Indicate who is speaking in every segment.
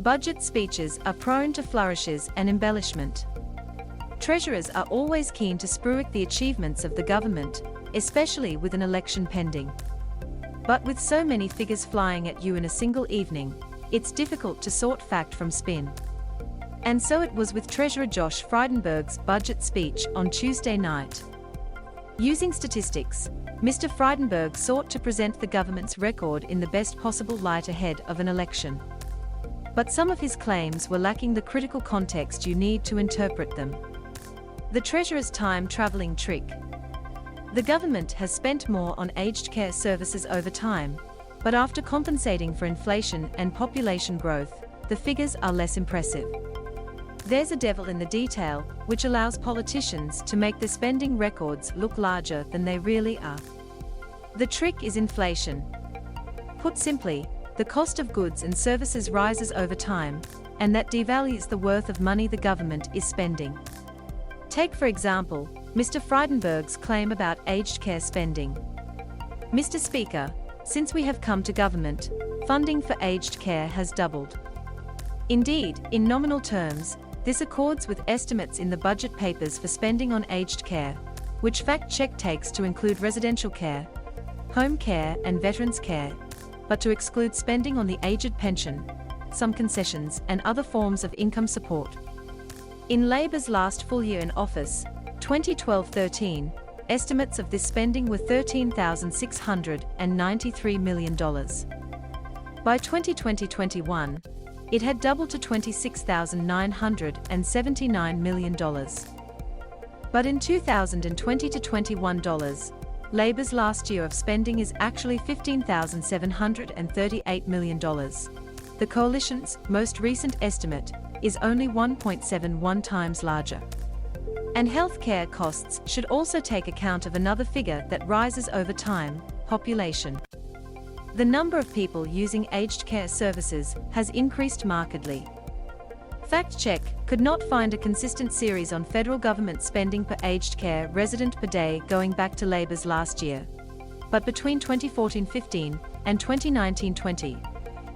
Speaker 1: Budget speeches are prone to flourishes and embellishment. Treasurers are always keen to spruik the achievements of the government, especially with an election pending. But with so many figures flying at you in a single evening, it's difficult to sort fact from spin. And so it was with Treasurer Josh Frydenberg's budget speech on Tuesday night. Using statistics, Mr. Frydenberg sought to present the government's record in the best possible light ahead of an election. But some of his claims were lacking the critical context you need to interpret them. The Treasurer's time-traveling trick. The government has spent more on aged care services over time, but after compensating for inflation and population growth, the figures are less impressive. There's a devil in the detail, which allows politicians to make the spending records look larger than they really are. The trick is inflation. Put simply, the cost of goods and services rises over time, and that devalues the worth of money the government is spending. Take for example, Mr. Frydenberg's claim about aged care spending. Mr. Speaker, since we have come to government, funding for aged care has doubled. Indeed, in nominal terms, this accords with estimates in the budget papers for spending on aged care, which Fact Check takes to include residential care, home care and veterans care, but to exclude spending on the aged pension, some concessions and other forms of income support. In Labour's last full year in office, 2012-13, estimates of this spending were $13,693 million. By 2020-21, it had doubled to $26,979 million. But in 2020-21, Labour's last year of spending is actually $15,738 million. The coalition's most recent estimate is only 1.71 times larger. And healthcare costs should also take account of another figure that rises over time: population. The number of people using aged care services has increased markedly. Fact Check could not find a consistent series on federal government spending per aged care resident per day going back to Labour's last year. But between 2014-15 and 2019-20,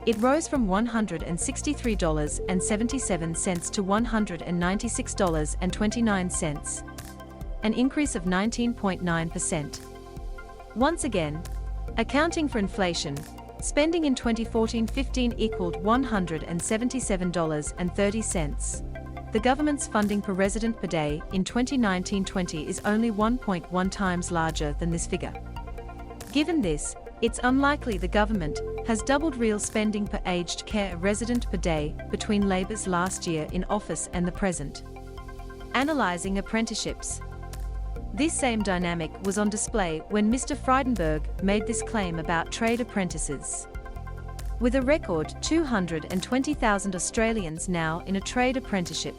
Speaker 1: it rose from $163.77 to $196.29, an increase of 19.9%. Once again, accounting for inflation, spending in 2014-15 equaled $177.30. The government's funding per resident per day in 2019-20 is only 1.1 times larger than this figure. Given this, it's unlikely the government has doubled real spending per aged care resident per day between Labour's last year in office and the present. Analysing apprenticeships. This same dynamic was on display when Mr. Frydenberg made this claim about trade apprentices. With a record 220,000 Australians now in a trade apprenticeship,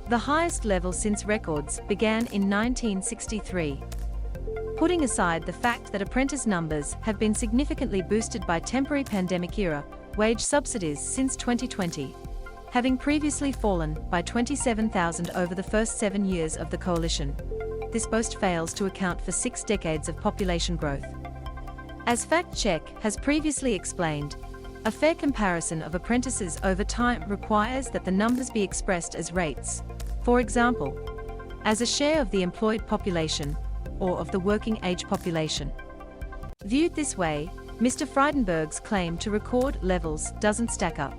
Speaker 1: the highest level since records began in 1963. Putting aside the fact that apprentice numbers have been significantly boosted by temporary pandemic-era wage subsidies since 2020, having previously fallen by 27,000 over the first 7 years of the coalition, this boast fails to account for 6 decades of population growth. As Fact Check has previously explained, a fair comparison of apprentices over time requires that the numbers be expressed as rates, for example, as a share of the employed population, or of the working age population. Viewed this way, Mr. Frydenberg's claim to record levels doesn't stack up.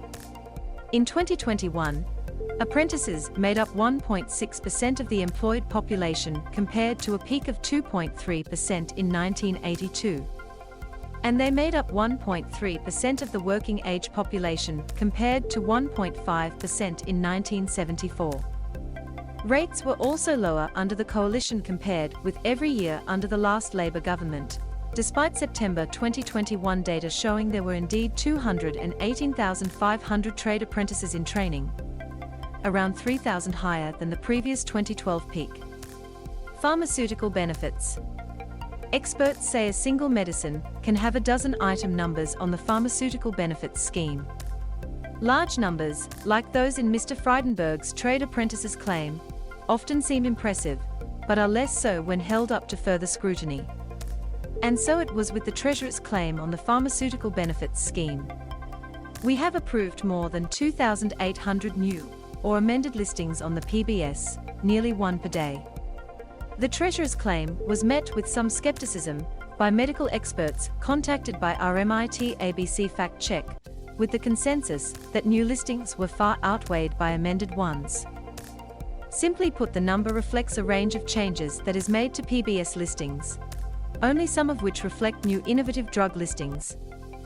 Speaker 1: In 2021, apprentices made up 1.6% of the employed population compared to a peak of 2.3% in 1982. And they made up 1.3% of the working age population compared to 1.5% in 1974. Rates were also lower under the coalition compared with every year under the last Labour government, despite September 2021 data showing there were indeed 218,500 trade apprentices in training, around 3,000 higher than the previous 2012 peak. Pharmaceutical benefits. Experts say a single medicine can have a dozen item numbers on the pharmaceutical benefits scheme. Large numbers, like those in Mr. Frydenberg's trade apprentices claim, often seem impressive, but are less so when held up to further scrutiny. And so it was with the Treasurer's claim on the pharmaceutical benefits scheme. We have approved more than 2,800 new or amended listings on the PBS, nearly one per day. The Treasurer's claim was met with some skepticism by medical experts contacted by RMIT ABC Fact Check, with the consensus that new listings were far outweighed by amended ones. Simply put, the number reflects a range of changes that is made to PBS listings, only some of which reflect new innovative drug listings,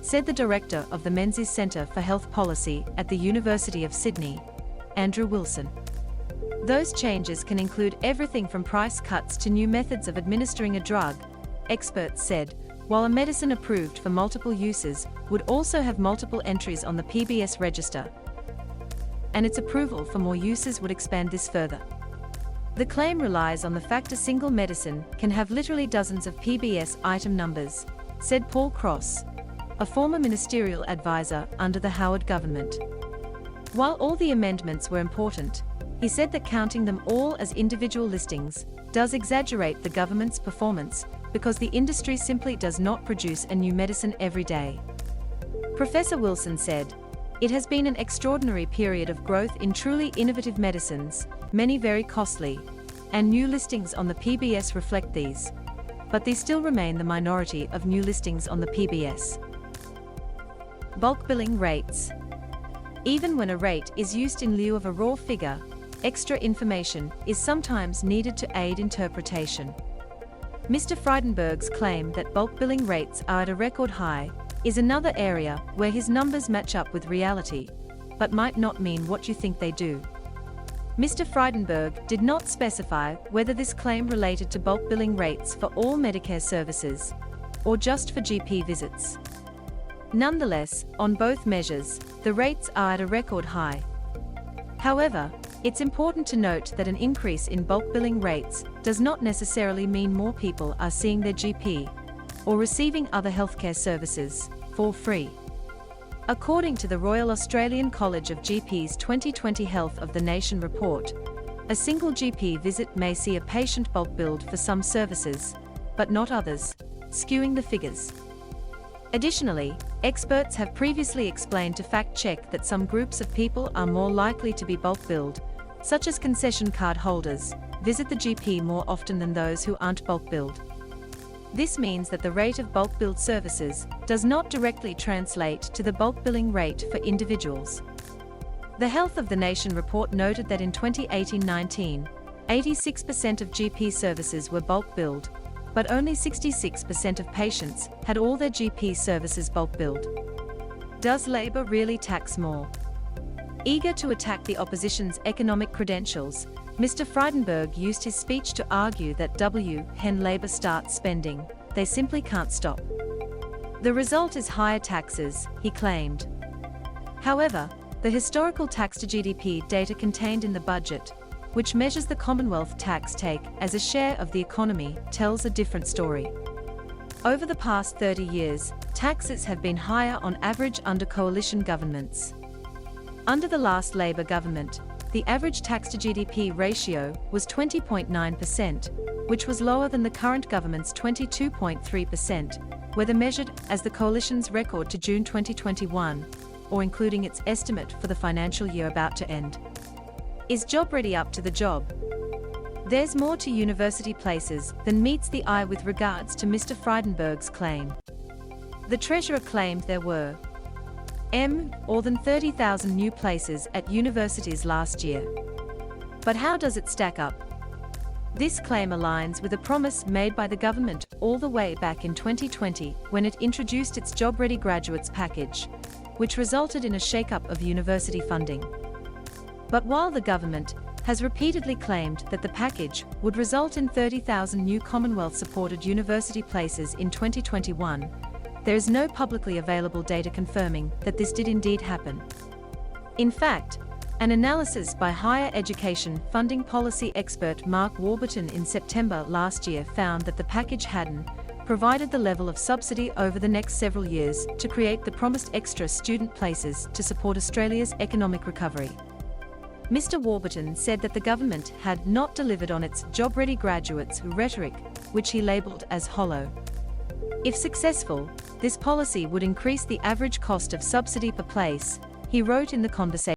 Speaker 1: said the director of the Menzies Centre for Health Policy at the University of Sydney, Andrew Wilson. Those changes can include everything from price cuts to new methods of administering a drug, experts said, while a medicine approved for multiple uses would also have multiple entries on the PBS register, and its approval for more uses would expand this further. The claim relies on the fact a single medicine can have literally dozens of PBS item numbers, said Paul Cross, a former ministerial advisor under the Howard government. While all the amendments were important, he said that counting them all as individual listings does exaggerate the government's performance because the industry simply does not produce a new medicine every day. Professor Wilson said, "It has been an extraordinary period of growth in truly innovative medicines, many very costly, and new listings on the PBS reflect these. But these still remain the minority of new listings on the PBS." Bulk billing rates. Even when a rate is used in lieu of a raw figure, extra information is sometimes needed to aid interpretation. Mr. Frydenberg's claim that bulk billing rates are at a record high is another area where his numbers match up with reality, but might not mean what you think they do. Mr. Frydenberg did not specify whether this claim related to bulk billing rates for all Medicare services, or just for GP visits. Nonetheless, on both measures, the rates are at a record high. However, it's important to note that an increase in bulk billing rates does not necessarily mean more people are seeing their GP or receiving other healthcare services for free. According to the Royal Australian College of GPs 2020 Health of the Nation report, a single GP visit may see a patient bulk billed for some services, but not others, skewing the figures. Additionally, experts have previously explained to Fact Check that some groups of people are more likely to be bulk billed, such as concession card holders, visit the GP more often than those who aren't bulk billed. This means that the rate of bulk billed services does not directly translate to the bulk billing rate for individuals. The Health of the Nation report noted that in 2018-19, 86% of GP services were bulk billed, but only 66% of patients had all their GP services bulk billed. Does Labor really tax more? Eager to attack the opposition's economic credentials, Mr. Frydenberg used his speech to argue that when Labor starts spending, they simply can't stop. The result is higher taxes, he claimed. However, the historical tax to GDP data contained in the budget, which measures the Commonwealth tax take as a share of the economy, tells a different story. Over the past 30 years, taxes have been higher on average under coalition governments. Under the last Labor government, the average tax to GDP ratio was 20.9%, which was lower than the current government's 22.3%, whether measured as the coalition's record to June 2021, or including its estimate for the financial year about to end. Is job ready up to the job? There's more to university places than meets the eye with regards to Mr. Frydenberg's claim. The Treasurer claimed there were more than 30,000 new places at universities last year. But how does it stack up? This claim aligns with a promise made by the government all the way back in 2020 when it introduced its Job Ready Graduates package, which resulted in a shake-up of university funding. But while the government has repeatedly claimed that the package would result in 30,000 new Commonwealth-supported university places in 2021, there is no publicly available data confirming that this did indeed happen. In fact, an analysis by higher education funding policy expert Mark Warburton in September last year found that the package hadn't provided the level of subsidy over the next several years to create the promised extra student places to support Australia's economic recovery. Mr. Warburton said that the government had not delivered on its job-ready graduates rhetoric, which he labelled as hollow. If successful, this policy would increase the average cost of subsidy per place, he wrote in the conversation.